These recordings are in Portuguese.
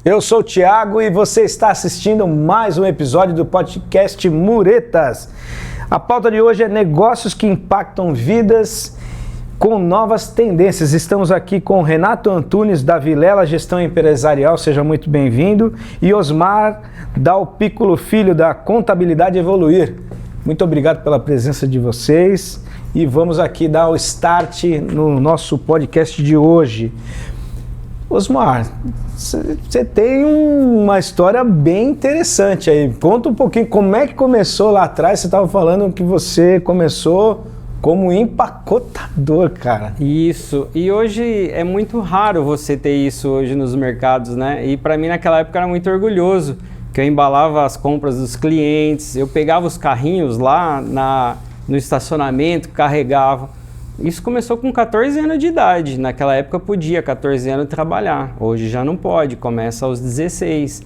Eu sou o Thiago e você está assistindo mais um episódio do podcast Muretas. A pauta de hoje é negócios que impactam vidas com novas tendências. Estamos aqui com Renato Antunes da Vilela Gestão Empresarial, seja muito bem-vindo, e Osmar Dalpículo Filho da Contabilidade Evoluir. Muito obrigado pela presença de vocês e vamos aqui dar o start no nosso podcast de hoje. Osmar, você tem uma história bem interessante aí. Conta um pouquinho como é que começou lá atrás. Você estava falando que você começou como empacotador, cara. Isso, e hoje é muito raro você ter isso hoje nos mercados, né? E para mim naquela época era muito orgulhoso, que eu embalava as compras dos clientes, eu pegava os carrinhos lá no estacionamento, carregava. Isso começou com 14 anos de idade. Naquela época podia, 14 anos, trabalhar. Hoje já não pode, começa aos 16.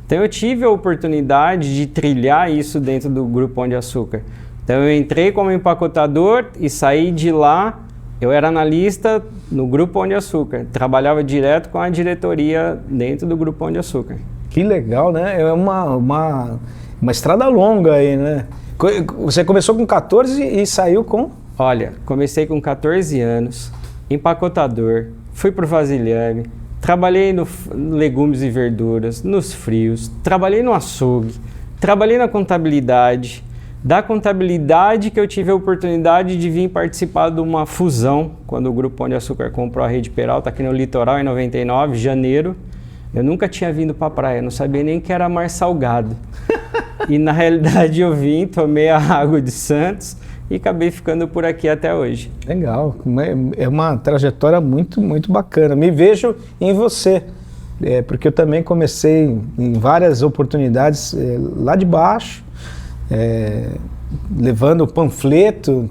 Então eu tive a oportunidade de trilhar isso dentro do Grupo Pão de Açúcar. Então eu entrei como empacotador e saí de lá, eu era analista no Grupo Pão de Açúcar. Trabalhava direto com a diretoria dentro do Grupo Pão de Açúcar. Que legal, né? É uma estrada longa aí, né? Você começou com 14 e saiu com... Olha, comecei com 14 anos, empacotador, fui pro vasilhame, trabalhei no legumes e verduras, nos frios, trabalhei no açougue, trabalhei na contabilidade. Da contabilidade que eu tive a oportunidade de vir participar de uma fusão, quando o Grupo Pão de Açúcar comprou a Rede Peralta aqui no litoral em 99, janeiro. Eu nunca tinha vindo para a praia, não sabia nem que era mar salgado. E na realidade eu vim, tomei a água de Santos e acabei ficando por aqui até hoje. Legal, é uma trajetória muito, muito bacana. Me vejo em você, porque eu também comecei em várias oportunidades lá de baixo, levando o panfleto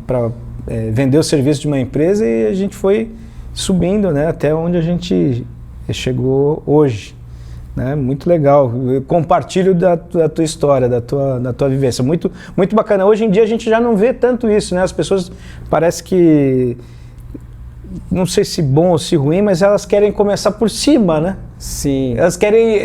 para vender o serviço de uma empresa e a gente foi subindo, né, até onde a gente chegou hoje. Né? Muito legal, eu compartilho da tua história, da tua vivência, muito, muito bacana. Hoje em dia a gente já não vê tanto isso, né? As pessoas parece que, não sei se bom ou se ruim, mas elas querem começar por cima, né? Sim. Elas querem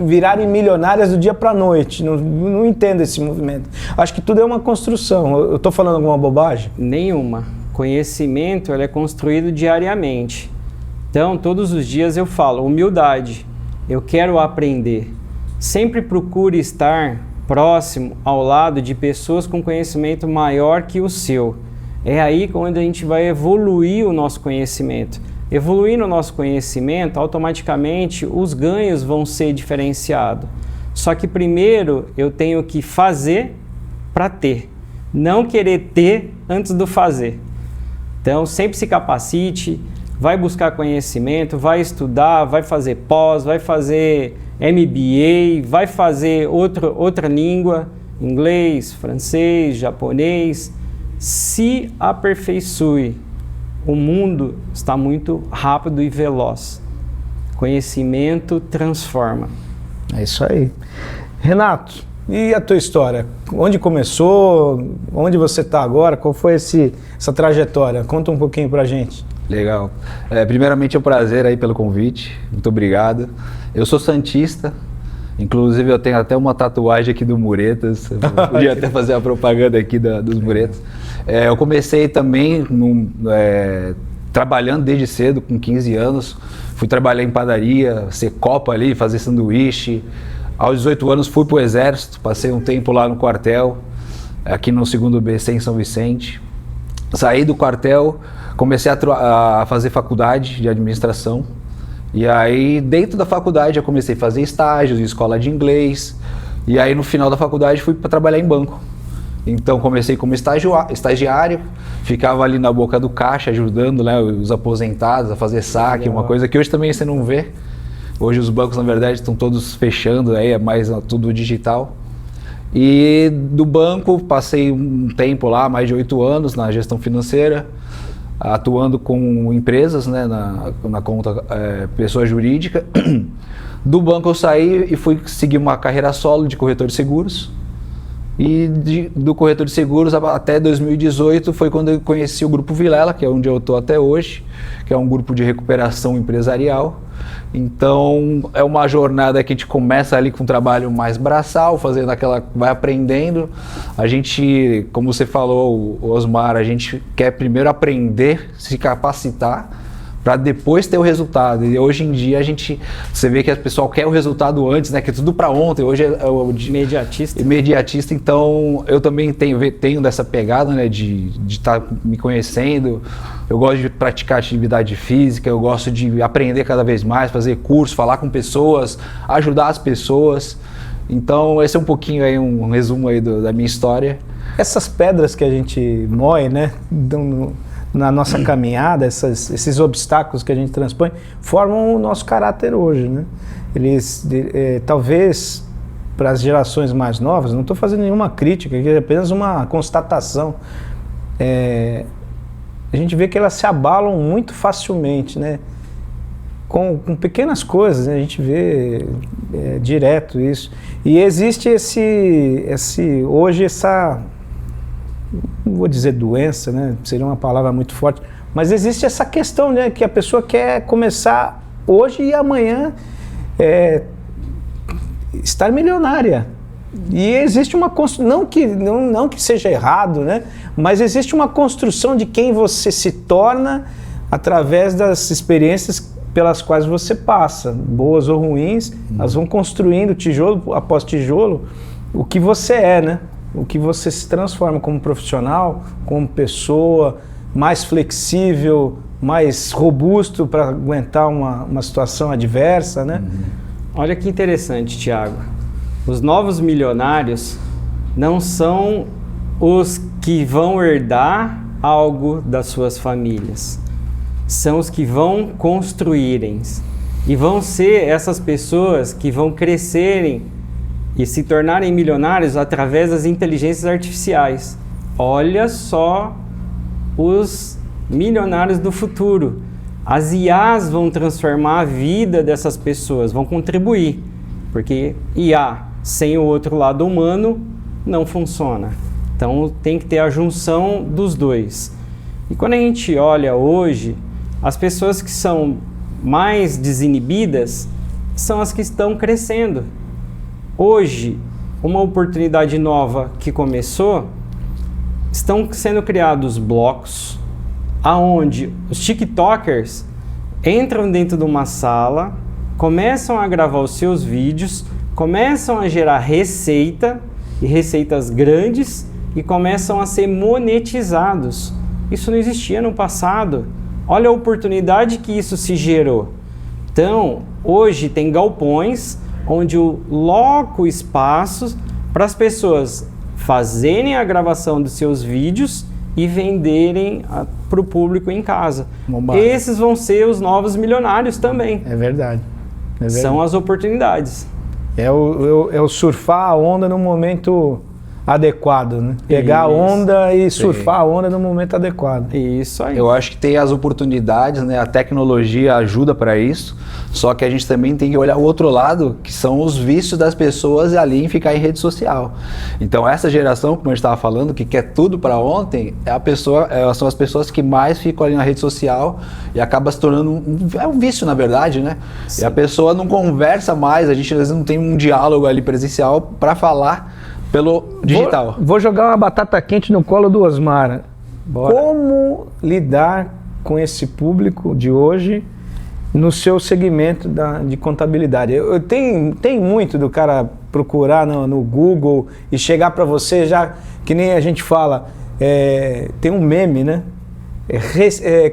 virarem milionárias do dia para a noite, não entendo esse movimento. Acho que tudo é uma construção. Eu estou falando alguma bobagem? Nenhuma. Conhecimento ele é construído diariamente. Então, todos os dias eu falo, humildade, eu quero aprender. Sempre procure estar próximo, ao lado de pessoas com conhecimento maior que o seu. É aí onde a gente vai evoluir o nosso conhecimento. Evoluindo o nosso conhecimento, automaticamente os ganhos vão ser diferenciados. Só que primeiro eu tenho que fazer para ter, não querer ter antes do fazer. Então, sempre se capacite. Vai buscar conhecimento, vai estudar, vai fazer pós, vai fazer MBA, vai fazer outra língua, inglês, francês, japonês. Se aperfeiçoe. O mundo está muito rápido e veloz. Conhecimento transforma. É isso aí. Renato, e a tua história? Onde começou? Onde você está agora? Qual foi essa trajetória? Conta um pouquinho pra gente. Legal. Primeiramente é um prazer aí pelo convite, muito obrigado. Eu sou santista, inclusive eu tenho até uma tatuagem aqui do Muretas, eu podia até fazer a propaganda aqui dos Muretas. Eu comecei também trabalhando desde cedo, com 15 anos, fui trabalhar em padaria, ser copa ali, fazer sanduíche. Aos 18 anos fui para o Exército, passei um tempo lá no quartel, aqui no 2º BC em São Vicente. Saí do quartel, comecei a fazer faculdade de administração e aí dentro da faculdade eu comecei a fazer estágios em escola de inglês e aí no final da faculdade fui para trabalhar em banco. Então comecei como estagiário, ficava ali na boca do caixa ajudando, né, os aposentados a fazer saque, uma coisa que hoje também você não vê. Hoje os bancos na verdade estão todos fechando, aí é mais tudo digital. E do banco passei um tempo lá, mais de 8 anos na gestão financeira, atuando com empresas, né, na conta pessoa jurídica. Do banco eu saí e fui seguir uma carreira solo de corretor de seguros. E do corretor de seguros até 2018 foi quando eu conheci o Grupo Vilela, que é onde eu estou até hoje, que é um grupo de recuperação empresarial. Então é uma jornada que a gente começa ali com um trabalho mais braçal, fazendo aquela, vai aprendendo. A gente, como você falou, Osmar, a gente quer primeiro aprender, se capacitar, para depois ter o resultado. E hoje em dia você vê que o pessoal quer o resultado antes, né? Que é tudo para ontem. Hoje é o imediatista. Então eu também tenho dessa pegada, né? De estar me conhecendo. Eu gosto de praticar atividade física. Eu gosto de aprender cada vez mais, fazer curso, falar com pessoas, ajudar as pessoas. Então esse é um pouquinho aí um resumo aí da minha história. Essas pedras que a gente moe, né? Na nossa caminhada, esses obstáculos que a gente transpõe, formam o nosso caráter hoje, né? Eles, talvez, para as gerações mais novas, não estou fazendo nenhuma crítica, é apenas uma constatação. A gente vê que elas se abalam muito facilmente, né? Com pequenas coisas, né? A gente vê direto isso. E existe hoje essa... não vou dizer doença, né? Seria uma palavra muito forte, mas existe essa questão, né? Que a pessoa quer começar hoje e amanhã estar milionária. E existe uma construção, não que seja errado, né? Mas existe uma construção de quem você se torna através das experiências pelas quais você passa, boas ou ruins, elas vão construindo tijolo após tijolo o que você é, né? O que você se transforma como profissional, como pessoa, mais flexível, mais robusto para aguentar uma situação adversa, né? Olha que interessante, Thiago. Os novos milionários não são os que vão herdar algo das suas famílias. São os que vão construírem. E vão ser essas pessoas que vão crescerem e se tornarem milionários através das inteligências artificiais. Olha só os milionários do futuro. As IAs vão transformar a vida dessas pessoas, vão contribuir, porque IA sem o outro lado humano não funciona. Então tem que ter a junção dos dois. E quando a gente olha hoje, as pessoas que são mais desinibidas são as que estão crescendo. Hoje, uma oportunidade nova que começou, estão sendo criados blocos, aonde os TikTokers entram dentro de uma sala, começam a gravar os seus vídeos, começam a gerar receita, e receitas grandes, e começam a ser monetizados. Isso não existia no passado. Olha a oportunidade que isso se gerou. Então, hoje tem galpões onde eu loco espaços para as pessoas fazerem a gravação dos seus vídeos e venderem para o público em casa. Esses vão ser os novos milionários também. É verdade. São as oportunidades. É o surfar a onda no momento adequado, né? Pegar a onda e surfar a onda no momento adequado. Isso aí. Eu acho que tem as oportunidades, né? A tecnologia ajuda para isso, só que a gente também tem que olhar o outro lado, que são os vícios das pessoas ali em ficar em rede social. Então essa geração, como a gente estava falando, que quer tudo para ontem, são as pessoas que mais ficam ali na rede social e acaba se tornando um vício, na verdade, né? Sim. E a pessoa não conversa mais, a gente às vezes não tem um diálogo ali presencial para falar pelo digital. Vou jogar uma batata quente no colo do Osmar. Bora. Como lidar com esse público de hoje no seu segmento de contabilidade? Tem muito do cara procurar no Google e chegar para você já, que nem a gente fala, tem um meme, né?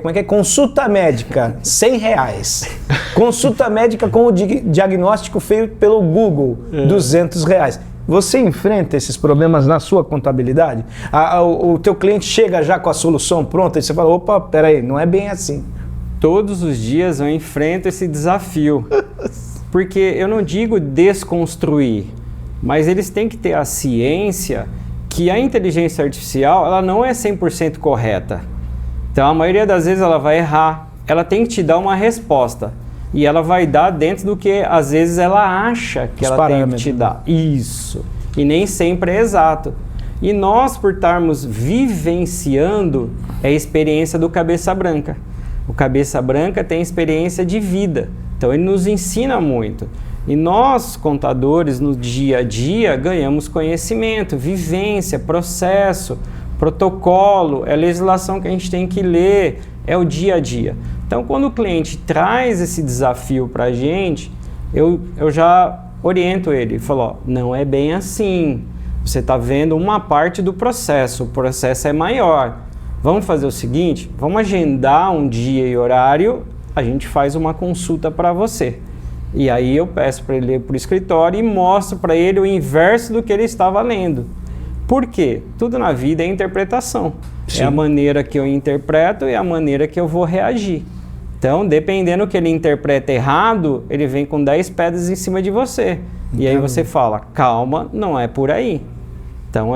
Como é que é? Consulta médica, R$100. Consulta médica com o diagnóstico feito pelo Google, R$200. Você enfrenta esses problemas na sua contabilidade? O teu cliente chega já com a solução pronta e você fala, opa, peraí, não é bem assim. Todos os dias eu enfrento esse desafio. Porque eu não digo desconstruir, mas eles têm que ter a ciência que a inteligência artificial ela não é 100% correta. Então a maioria das vezes ela vai errar, ela tem que te dar uma resposta. E ela vai dar dentro do que, às vezes, ela acha que ela tem que te dar. Isso. e nem sempre é exato. E nós, por estarmos vivenciando, é a experiência do cabeça branca. O cabeça branca tem experiência de vida, então ele nos ensina muito. E nós, contadores, no dia a dia, ganhamos conhecimento, vivência, processo, protocolo, é a legislação que a gente tem que ler, é o dia a dia. Então, quando o cliente traz esse desafio para a gente, eu já oriento ele, falo, ó, não é bem assim, você está vendo uma parte do processo, o processo é maior. Vamos fazer o seguinte, vamos agendar um dia e horário, a gente faz uma consulta para você. E aí eu peço para ele ir para o escritório e mostro para ele o inverso do que ele estava lendo. Por quê? Tudo na vida é interpretação. Sim. É a maneira que eu interpreto e a maneira que eu vou reagir. Então, dependendo do que ele interpreta errado, ele vem com 10 pedras em cima de você. E aí você fala, calma, não é por aí. Então,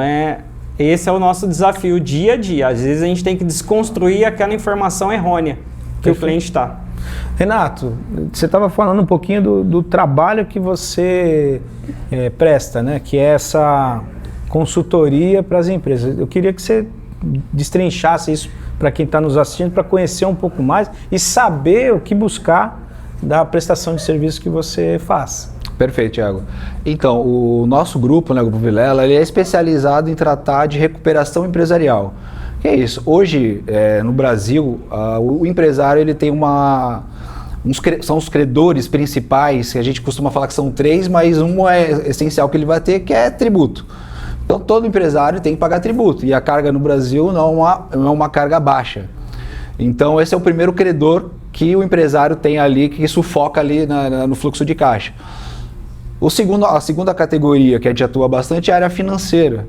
esse é o nosso desafio dia a dia. Às vezes a gente tem que desconstruir aquela informação errônea que o cliente está. Renato, você estava falando um pouquinho do trabalho que você presta, né? Que é essa consultoria para as empresas. Eu queria que você destrinchasse isso para quem está nos assistindo, para conhecer um pouco mais e saber o que buscar da prestação de serviço que você faz. Perfeito, Thiago. Então, o nosso grupo, né, o Grupo Vilela, ele é especializado em tratar de recuperação empresarial. Que é isso? Hoje, no Brasil, o empresário ele tem são os credores principais, que a gente costuma falar que são 3, mas um é essencial que ele vai ter, que é tributo. Então, todo empresário tem que pagar tributo, e a carga no Brasil não é uma carga baixa. Então, esse é o primeiro credor que o empresário tem ali, que sufoca ali no fluxo de caixa. A segunda categoria que a gente atua bastante é a área financeira.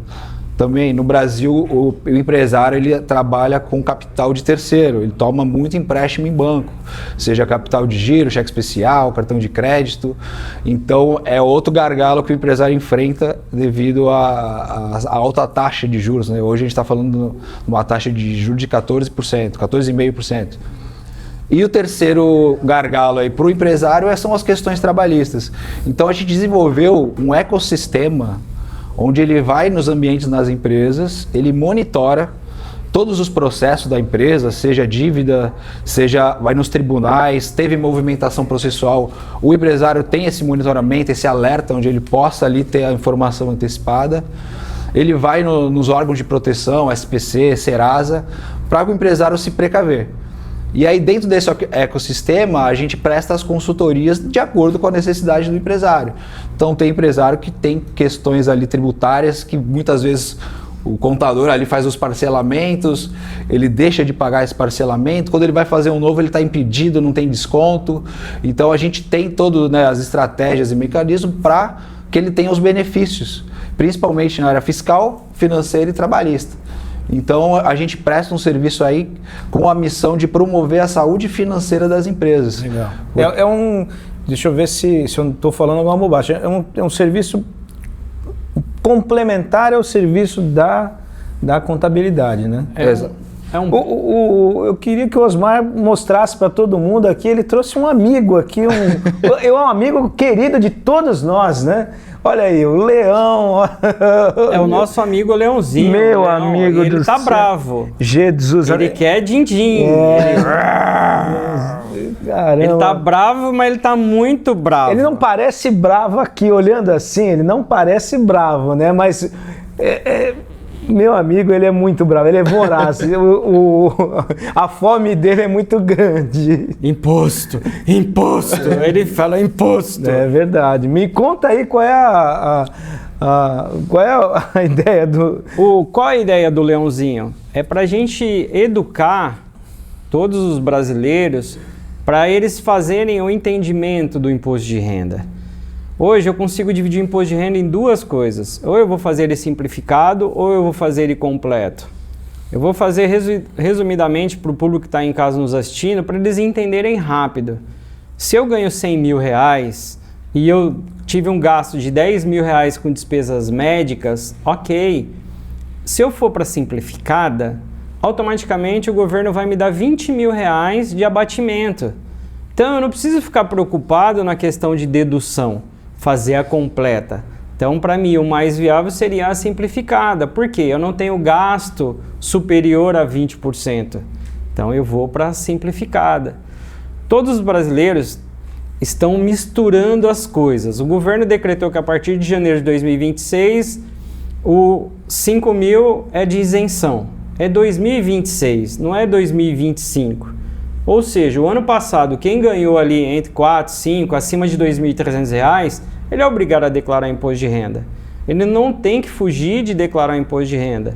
Também no Brasil o empresário ele trabalha com capital de terceiro, ele toma muito empréstimo em banco, seja capital de giro, cheque especial, cartão de crédito. Então é outro gargalo que o empresário enfrenta devido à alta taxa de juros, né? Hoje a gente está falando de uma taxa de juros de 14%, 14,5%. E o terceiro gargalo aí para o empresário são as questões trabalhistas. Então a gente desenvolveu um ecossistema onde ele vai nos ambientes das empresas, ele monitora todos os processos da empresa, seja dívida, vai nos tribunais, teve movimentação processual, o empresário tem esse monitoramento, esse alerta, onde ele possa ali ter a informação antecipada. Ele vai nos órgãos de proteção, SPC, Serasa, para o empresário se precaver. E aí dentro desse ecossistema a gente presta as consultorias de acordo com a necessidade do empresário. Então tem empresário que tem questões ali tributárias que muitas vezes o contador ali faz os parcelamentos, ele deixa de pagar esse parcelamento, quando ele vai fazer um novo ele está impedido, não tem desconto. Então a gente tem todas, né, as estratégias e mecanismos para que ele tenha os benefícios, principalmente na área fiscal, financeira e trabalhista. Então a gente presta um serviço aí com a missão de promover a saúde financeira das empresas. Legal. Deixa eu ver se eu não estou falando alguma bobagem. É um serviço complementar ao serviço da contabilidade, né? Eu queria que o Osmar mostrasse para todo mundo aqui, ele trouxe um amigo aqui, um amigo querido de todos nós, né? Olha aí, o Leão. É o nosso amigo Leãozinho. Meu Leão, amigo do céu. Ele tá bravo. Jesus. Ele quer din-din. Caramba. Ele tá bravo, mas ele tá muito bravo. Ele não parece bravo aqui, olhando assim, ele não parece bravo, né? Mas... meu amigo, ele é muito bravo, ele é voraz, a fome dele é muito grande. Imposto, ele fala imposto. É verdade. Me conta aí qual é a ideia do... Qual é a ideia do Leãozinho? É pra gente educar todos os brasileiros para eles fazerem o entendimento do imposto de renda. Hoje eu consigo dividir o imposto de renda em duas coisas. Ou eu vou fazer ele simplificado ou eu vou fazer ele completo. Eu vou fazer resumidamente para o público que está em casa nos assistindo, para eles entenderem rápido. Se eu ganho 100 mil reais e eu tive um gasto de 10 mil reais com despesas médicas, ok. Se eu for para simplificada, automaticamente o governo vai me dar 20 mil reais de abatimento. Então eu não preciso ficar preocupado na questão de dedução. Fazer a completa. Então, para mim, o mais viável seria a simplificada. Por quê? Eu não tenho gasto superior a 20%. Então, eu vou para a simplificada. Todos os brasileiros estão misturando as coisas. O governo decretou que a partir de janeiro de 2026, o 5 mil é de isenção. É 2026, não é 2025. Ou seja, o ano passado, quem ganhou ali entre 4, 5, acima de R$ 2.300, ele é obrigado a declarar imposto de renda. Ele não tem que fugir de declarar imposto de renda.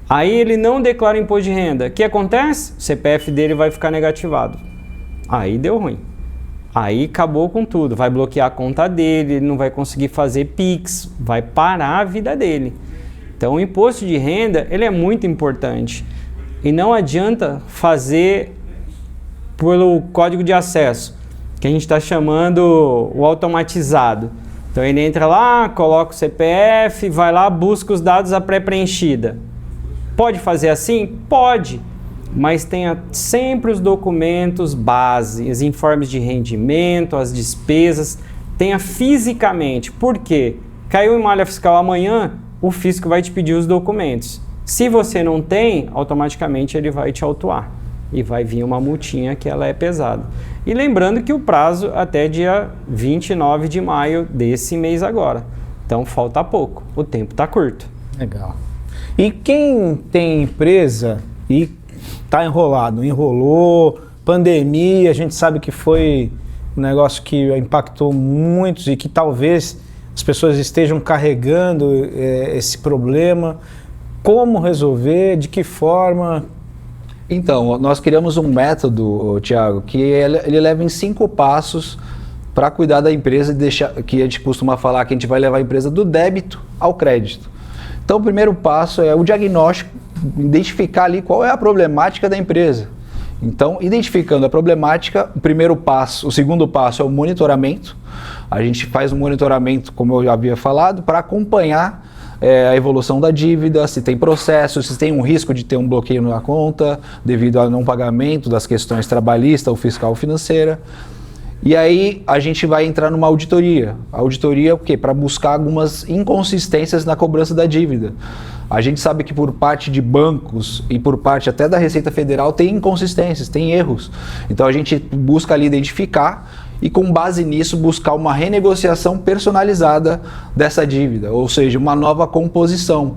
Aí ele não declara imposto de renda. O que acontece? O CPF dele vai ficar negativado. Aí deu ruim. Aí acabou com tudo. Vai bloquear a conta dele, ele não vai conseguir fazer Pix, vai parar a vida dele. Então o imposto de renda, ele é muito importante. E não adianta fazer pelo código de acesso, que a gente está chamando o automatizado. Então ele entra lá, coloca o CPF, vai lá, busca os dados a pré-preenchida. Pode fazer assim? Pode, mas tenha sempre os documentos base, os informes de rendimento, as despesas, tenha fisicamente. Por quê? Caiu em malha fiscal amanhã, o fisco vai te pedir os documentos. Se você não tem, automaticamente ele vai te autuar. E vai vir uma multinha que ela é pesada. E lembrando que o prazo até dia 29 de maio desse mês agora. Então falta pouco, o tempo está curto. Legal. E quem tem empresa e está enrolou, pandemia, a gente sabe que foi um negócio que impactou muitos e que talvez as pessoas estejam carregando esse problema. Como resolver? De que forma? Então, nós criamos um método, Thiago, que ele leva em 5 passos para cuidar da empresa e deixar, que a gente costuma falar que a gente vai levar a empresa do débito ao crédito. Então, o primeiro passo é o diagnóstico, identificar ali qual é a problemática da empresa. Então, identificando a problemática, o segundo passo é o monitoramento. A gente faz um monitoramento, como eu já havia falado, para acompanhar a evolução da dívida, se tem processo, se tem um risco de ter um bloqueio na conta devido ao não pagamento das questões trabalhista ou fiscal ou financeira. E aí a gente vai entrar numa auditoria. A auditoria é o quê? Para buscar algumas inconsistências na cobrança da dívida. A gente sabe que por parte de bancos e por parte até da Receita Federal tem inconsistências, tem erros. Então a gente busca ali identificar e com base nisso buscar uma renegociação personalizada dessa dívida, ou seja, uma nova composição.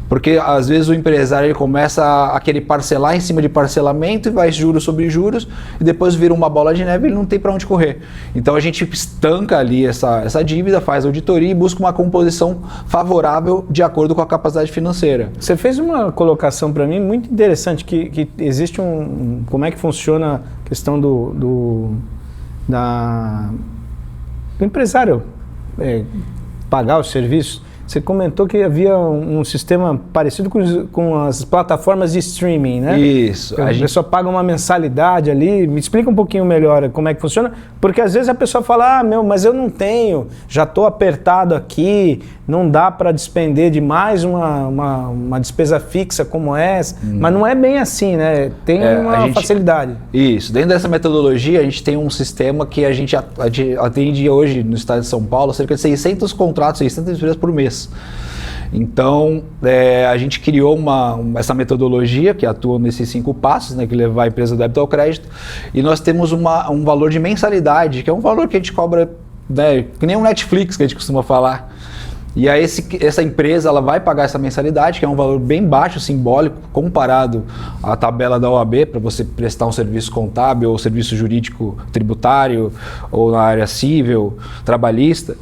Porque às vezes o empresário ele começa a querer parcelar em cima de parcelamento e vai juros sobre juros e depois vira uma bola de neve e ele não tem para onde correr. Então a gente estanca ali essa dívida, faz auditoria e busca uma composição favorável de acordo com a capacidade financeira. Você fez uma colocação para mim muito interessante, que existe como é que funciona a questão do empresário pagar os serviços. Você comentou que havia um sistema parecido com as plataformas de streaming, né? Isso. A pessoa paga uma mensalidade ali. Me explica um pouquinho melhor como é que funciona, porque às vezes a pessoa fala, mas eu não tenho, já estou apertado aqui, não dá para despender de mais uma despesa fixa como essa, mas não é bem assim, né? Tem uma facilidade. Isso. Dentro dessa metodologia, a gente tem um sistema que a gente atende hoje no estado de São Paulo, cerca de 600 contratos, 600 empresas por mês. Então, a gente criou essa metodologia que atua nesses 5 passos, né, que levar a empresa do débito ao crédito, e nós temos um valor de mensalidade, que é um valor que a gente cobra, né, que nem um Netflix que a gente costuma falar. E aí essa empresa ela vai pagar essa mensalidade, que é um valor bem baixo, simbólico, comparado à tabela da OAB, para você prestar um serviço contábil ou serviço jurídico tributário, ou na área civil, trabalhista.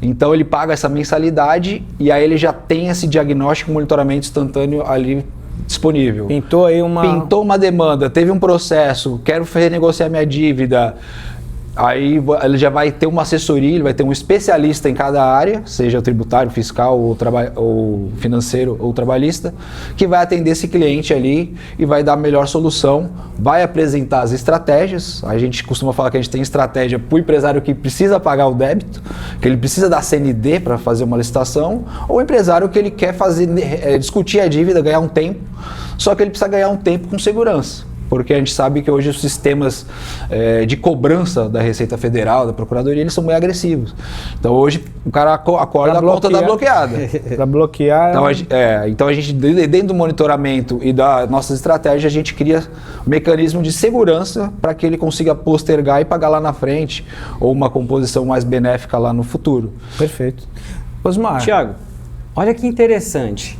Então ele paga essa mensalidade e aí ele já tem esse diagnóstico, monitoramento instantâneo ali disponível. Pintou uma demanda, teve um processo, quero renegociar minha dívida. Aí ele já vai ter uma assessoria, ele vai ter um especialista em cada área, seja o tributário, fiscal, ou financeiro ou trabalhista, que vai atender esse cliente ali e vai dar a melhor solução, vai apresentar as estratégias. A gente costuma falar que a gente tem estratégia para o empresário que precisa pagar o débito, que ele precisa da CND para fazer uma licitação, ou o empresário que ele quer discutir a dívida, ganhar um tempo, só que ele precisa ganhar um tempo com segurança. porque a gente sabe que hoje os sistemas de cobrança da Receita Federal, da Procuradoria, eles são meio agressivos. Então hoje o cara acorda, a conta está bloqueada. Para bloquear... Então a gente, dentro do monitoramento e das nossas estratégias, a gente cria um mecanismo de segurança para que ele consiga postergar e pagar lá na frente, ou uma composição mais benéfica lá no futuro. Perfeito. Osmar. Tiago, olha que interessante.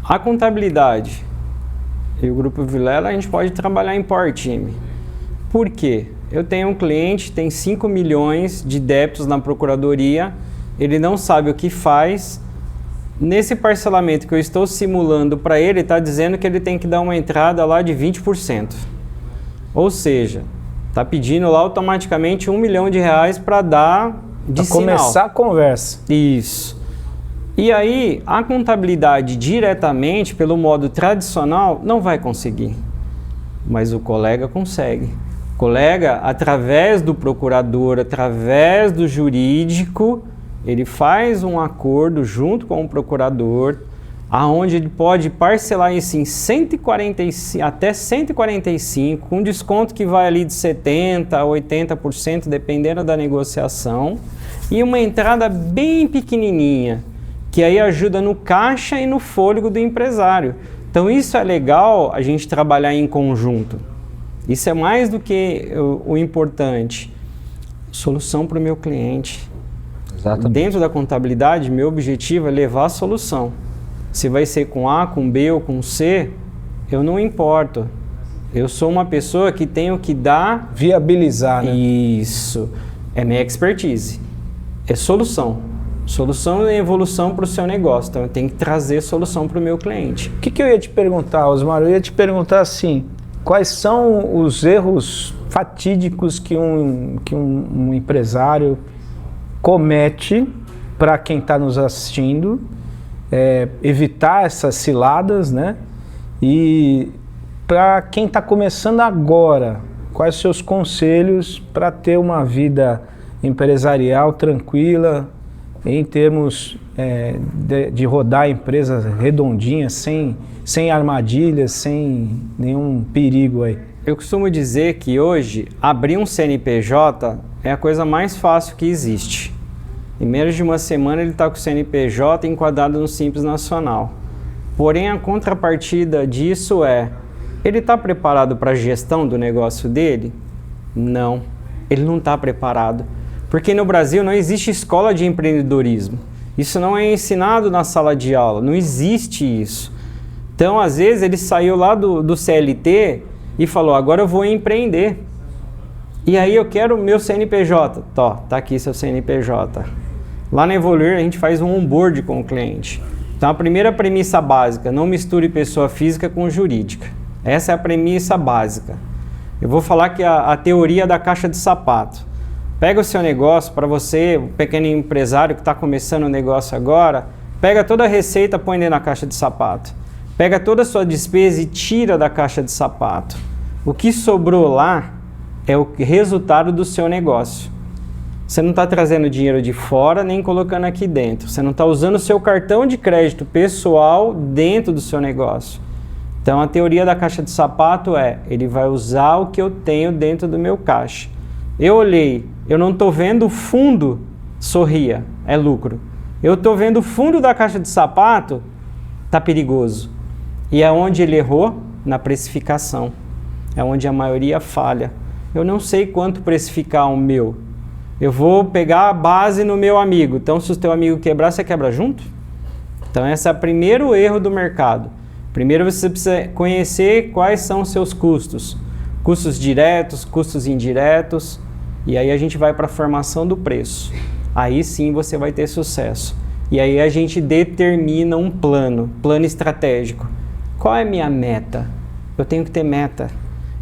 A contabilidade e o Grupo Vilela, a gente pode trabalhar em Power Time. Por quê? Eu tenho um cliente, tem 5 milhões de débitos na Procuradoria, ele não sabe o que faz. Nesse parcelamento que eu estou simulando para ele, está dizendo que ele tem que dar uma entrada lá de 20%. Ou seja, está pedindo lá automaticamente R$1 milhão para dar de sinal. Começar a conversa. Isso. E aí, a contabilidade diretamente, pelo modo tradicional, não vai conseguir. Mas o colega consegue. O colega, através do procurador, através do jurídico, ele faz um acordo junto com o procurador, aonde ele pode parcelar isso em 145, até 145, com desconto que vai ali de 70% a 80%, dependendo da negociação, e uma entrada bem pequenininha, que aí ajuda no caixa e no fôlego do empresário. Então isso é legal a gente trabalhar em conjunto. Isso é mais do que o importante. Solução para o meu cliente. Exatamente. Dentro da contabilidade, meu objetivo é levar a solução. Se vai ser com A, com B ou com C, eu não importo. Eu sou uma pessoa que tenho que dar... Viabilizar, né? Isso. É minha expertise. É solução. Solução e evolução para o seu negócio. Então, eu tenho que trazer solução para o meu cliente. O que eu ia te perguntar, Osmar? Eu ia te perguntar assim, quais são os erros fatídicos que um empresário comete para quem está nos assistindo, evitar essas ciladas, né? E para quem está começando agora, quais os seus conselhos para ter uma vida empresarial tranquila, em termos de rodar empresas redondinhas, sem armadilhas, sem nenhum perigo aí? Eu costumo dizer que hoje, abrir um CNPJ é a coisa mais fácil que existe. Em menos de uma semana ele está com o CNPJ enquadrado no Simples Nacional. Porém, a contrapartida disso ele está preparado para a gestão do negócio dele? Não, ele não está preparado. Porque no Brasil não existe escola de empreendedorismo. Isso não é ensinado na sala de aula, não existe isso. Então, às vezes, ele saiu lá do CLT e falou, agora eu vou empreender. E aí eu quero o meu CNPJ. Tá aqui seu CNPJ. Lá na Evoluir a gente faz um onboard com o cliente. Então, a primeira premissa básica, não misture pessoa física com jurídica. Essa é a premissa básica. Eu vou falar que a teoria da caixa de sapato. Pega o seu negócio, para você, o pequeno empresário que está começando o negócio agora, pega toda a receita, põe dentro da caixa de sapato. Pega toda a sua despesa e tira da caixa de sapato. O que sobrou lá é o resultado do seu negócio. Você não está trazendo dinheiro de fora nem colocando aqui dentro. Você não está usando o seu cartão de crédito pessoal dentro do seu negócio. Então a teoria da caixa de sapato ele vai usar o que eu tenho dentro do meu caixa. Eu olhei, eu não estou vendo o fundo, sorria, é lucro. Eu estou vendo o fundo da caixa de sapato, está perigoso. E é onde ele errou? Na precificação. É onde a maioria falha. Eu não sei quanto precificar o meu. Eu vou pegar a base no meu amigo. Então, se o teu amigo quebrar, você quebra junto? Então, esse é o primeiro erro do mercado. Primeiro, você precisa conhecer quais são os seus custos. Custos diretos, custos indiretos. E aí a gente vai para a formação do preço. Aí sim você vai ter sucesso. E aí a gente determina um plano estratégico. Qual é a minha meta? Eu tenho que ter meta.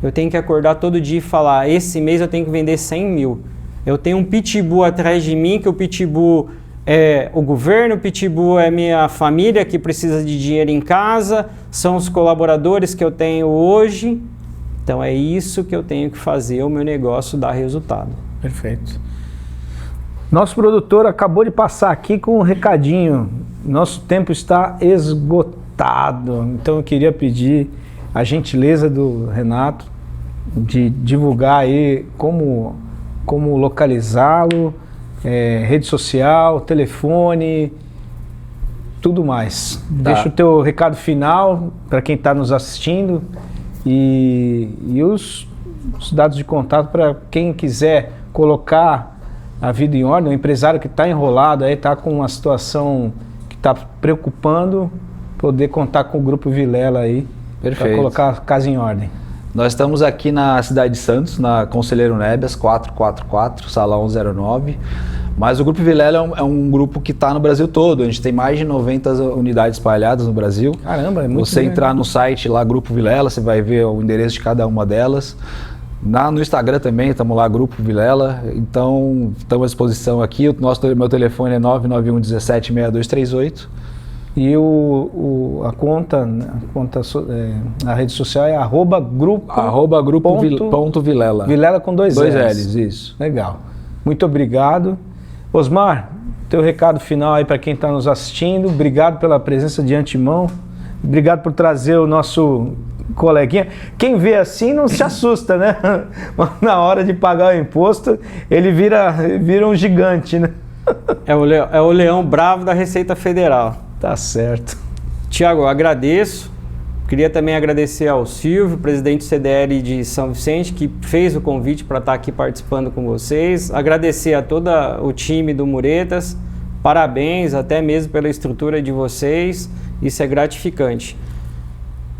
Eu tenho que acordar todo dia e falar, esse mês eu tenho que vender 100 mil. Eu tenho um pitbull atrás de mim, que o pitbull é o governo, o pitbull é minha família que precisa de dinheiro em casa, são os colaboradores que eu tenho hoje. Então é isso que eu tenho que fazer o meu negócio dar resultado. Perfeito. Nosso produtor acabou de passar aqui com um recadinho. Nosso tempo está esgotado. Então eu queria pedir a gentileza do Renato de divulgar aí como localizá-lo, rede social, telefone, tudo mais. Tá. Deixa o teu recado final para quem está nos assistindo e os dados de contato para quem quiser colocar a vida em ordem, o empresário que está enrolado, está com uma situação que está preocupando, poder contar com o Grupo Vilela aí para colocar a casa em ordem. Nós estamos aqui na cidade de Santos, na Conselheiro Nebias, 444, sala 109. Mas o Grupo Vilela é um grupo que está no Brasil todo. A gente tem mais de 90 unidades espalhadas no Brasil. Caramba, é muito Você grande. entrar no site lá, Grupo Vilela, você vai ver o endereço de cada uma delas. No Instagram também, estamos lá, Grupo Vilela. Então, estamos à disposição aqui. Meu telefone é 991 17 6238. E a conta, a rede social é @grupo.vilela. Vilela com dois L's, isso. Legal. Muito obrigado. Osmar, teu recado final aí para quem está nos assistindo. Obrigado pela presença de antemão. Obrigado por trazer o nosso coleguinha. Quem vê assim não se assusta, né? Na hora de pagar o imposto, ele vira um gigante, né? É o leão bravo da Receita Federal. Tá certo. Tiago, eu agradeço. Queria também agradecer ao Silvio, presidente do CDL de São Vicente, que fez o convite para estar aqui participando com vocês. Agradecer a todo o time do Muretas. Parabéns, até mesmo pela estrutura de vocês. Isso é gratificante.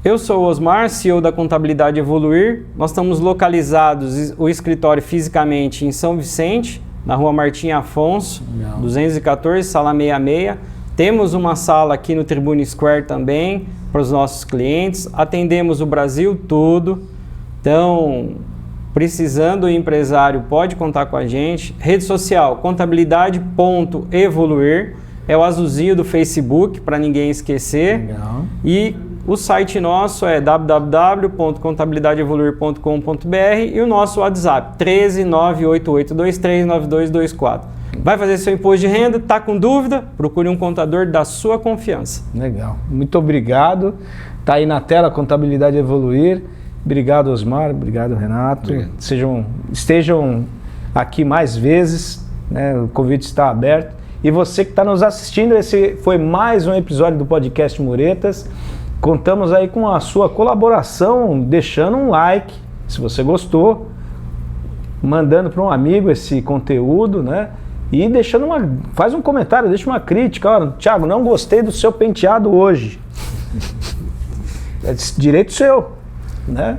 Eu sou o Osmar, CEO da Contabilidade Evoluir. Nós estamos localizados, o escritório fisicamente em São Vicente, na rua Martim Afonso, 214, sala 66. Temos uma sala aqui no Tribune Square também, para os nossos clientes. Atendemos o Brasil todo. Então, precisando o empresário, pode contar com a gente. Rede social, contabilidade.evoluir. É o azulzinho do Facebook, para ninguém esquecer. Legal. E o site nosso é www.contabilidadeevoluir.com.br e o nosso WhatsApp, 13988239224. Vai fazer seu imposto de renda, está com dúvida? Procure um contador da sua confiança. Legal. Muito obrigado. Está aí na tela, Contabilidade Evoluir. Obrigado, Osmar. Obrigado, Renato. Obrigado. Estejam aqui mais vezes, né? O convite está aberto. E você que está nos assistindo, esse foi mais um episódio do podcast Muretas. Contamos aí com a sua colaboração, deixando um like, se você gostou, mandando para um amigo esse conteúdo, né? E faz um comentário, deixa uma crítica. Ó, Thiago, não gostei do seu penteado hoje. É direito seu, né?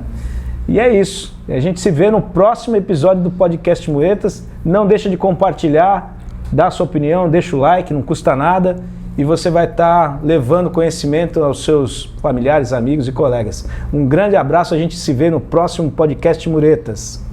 E é isso. A gente se vê no próximo episódio do podcast Muretas. Não deixa de compartilhar, dá a sua opinião, deixa o like, não custa nada. E você vai estar levando conhecimento aos seus familiares, amigos e colegas. Um grande abraço, a gente se vê no próximo podcast Muretas.